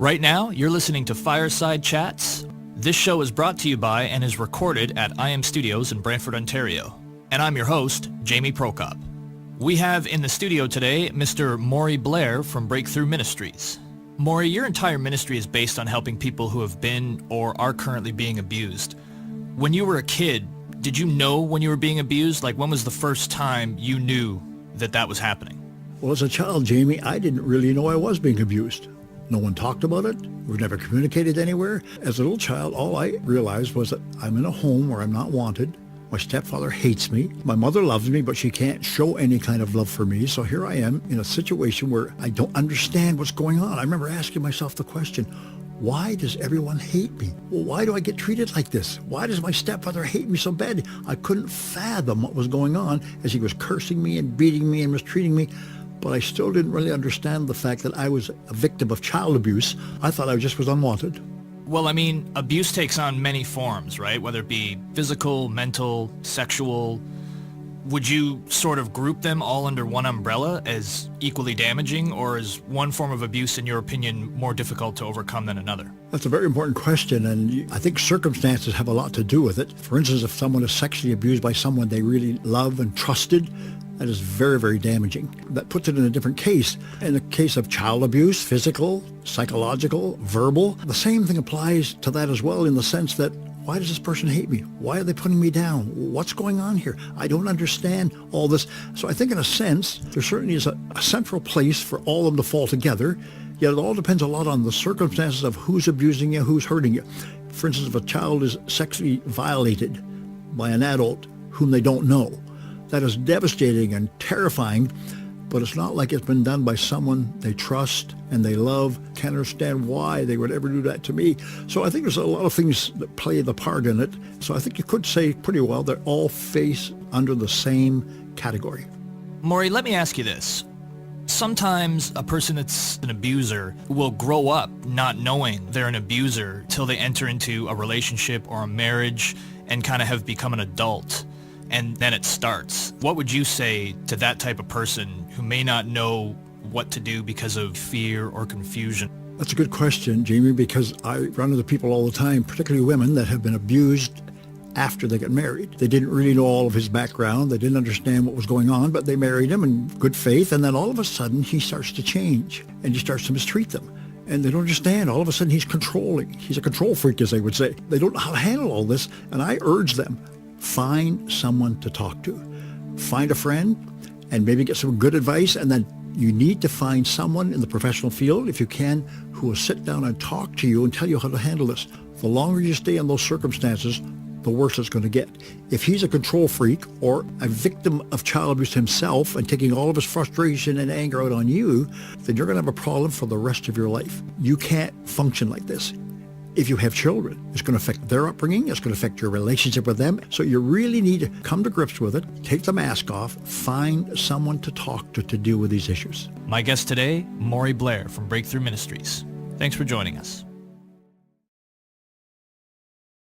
Right now, you're listening to Fireside Chats. This show is brought to you by and is recorded at IM Studios in Brantford, Ontario. And I'm your host, Jamie Prokop. We have in the studio today Mr. Maury Blair from Breakthrough Ministries. Maury, your entire ministry is based on helping people who have been or are currently being abused. When you were a kid, did you know when you were being abused? Like, when was the first time you knew that that was happening? Well, as a child, Jamie, I didn't really know I was being abused. No one talked about it. We never communicated anywhere. As a little child, all I realized was that I'm in a home where I'm not wanted. My stepfather hates me. My mother loves me, but she can't show any kind of love for me. So here I am in a situation where I don't understand what's going on. I remember asking myself the question, why does everyone hate me? Well, why do I get treated like this? Why does my stepfather hate me so bad? I couldn't fathom what was going on as he was cursing me and beating me and mistreating me. But I still didn't really understand the fact that I was a victim of child abuse. I thought I just was unwanted. Well, I mean, abuse takes on many forms, right? Whether it be physical, mental, sexual. Would you sort of group them all under one umbrella as equally damaging, or is one form of abuse, in your opinion, more difficult to overcome than another? That's a very important question, and I think circumstances have a lot to do with it. For instance, if someone is sexually abused by someone they really love and trusted, that is very, very damaging. That puts it in a different case. In the case of child abuse, physical, psychological, verbal, the same thing applies to that as well, in the sense that, why does this person hate me? Why are they putting me down? What's going on here? I don't understand all this. So I think in a sense, there certainly is a central place for all of them to fall together, yet it all depends a lot on the circumstances of who's abusing you, who's hurting you. For instance, if a child is sexually violated by an adult whom they don't know, that is devastating and terrifying, but it's not like it's been done by someone they trust and they love. Can't understand why they would ever do that to me. So I think there's a lot of things that play the part in it. So I think you could say pretty well they're all face under the same category. Maury, let me ask you this. Sometimes a person that's an abuser will grow up not knowing they're an abuser till they enter into a relationship or a marriage and kind of have become an adult. And then it starts. What would you say to that type of person who may not know what to do because of fear or confusion? That's a good question, Jamie, because I run into people all the time, particularly women that have been abused after they got married. They didn't really know all of his background. They didn't understand what was going on, but they married him in good faith. And then all of a sudden he starts to change and he starts to mistreat them. And they don't understand. All of a sudden he's controlling. He's a control freak, as they would say. They don't know how to handle all this. And I urge them, find someone to talk to. Find a friend and maybe get some good advice, and then you need to find someone in the professional field, if you can, who will sit down and talk to you and tell you how to handle this. The longer you stay in those circumstances, the worse it's going to get. If he's a control freak or a victim of child abuse himself and taking all of his frustration and anger out on you, then you're going to have a problem for the rest of your life. You can't function like this. If you have children, it's going to affect their upbringing. It's going to affect your relationship with them. So you really need to come to grips with it, take the mask off, find someone to talk to deal with these issues. My guest today, Maury Blair from Breakthrough Ministries. Thanks for joining us.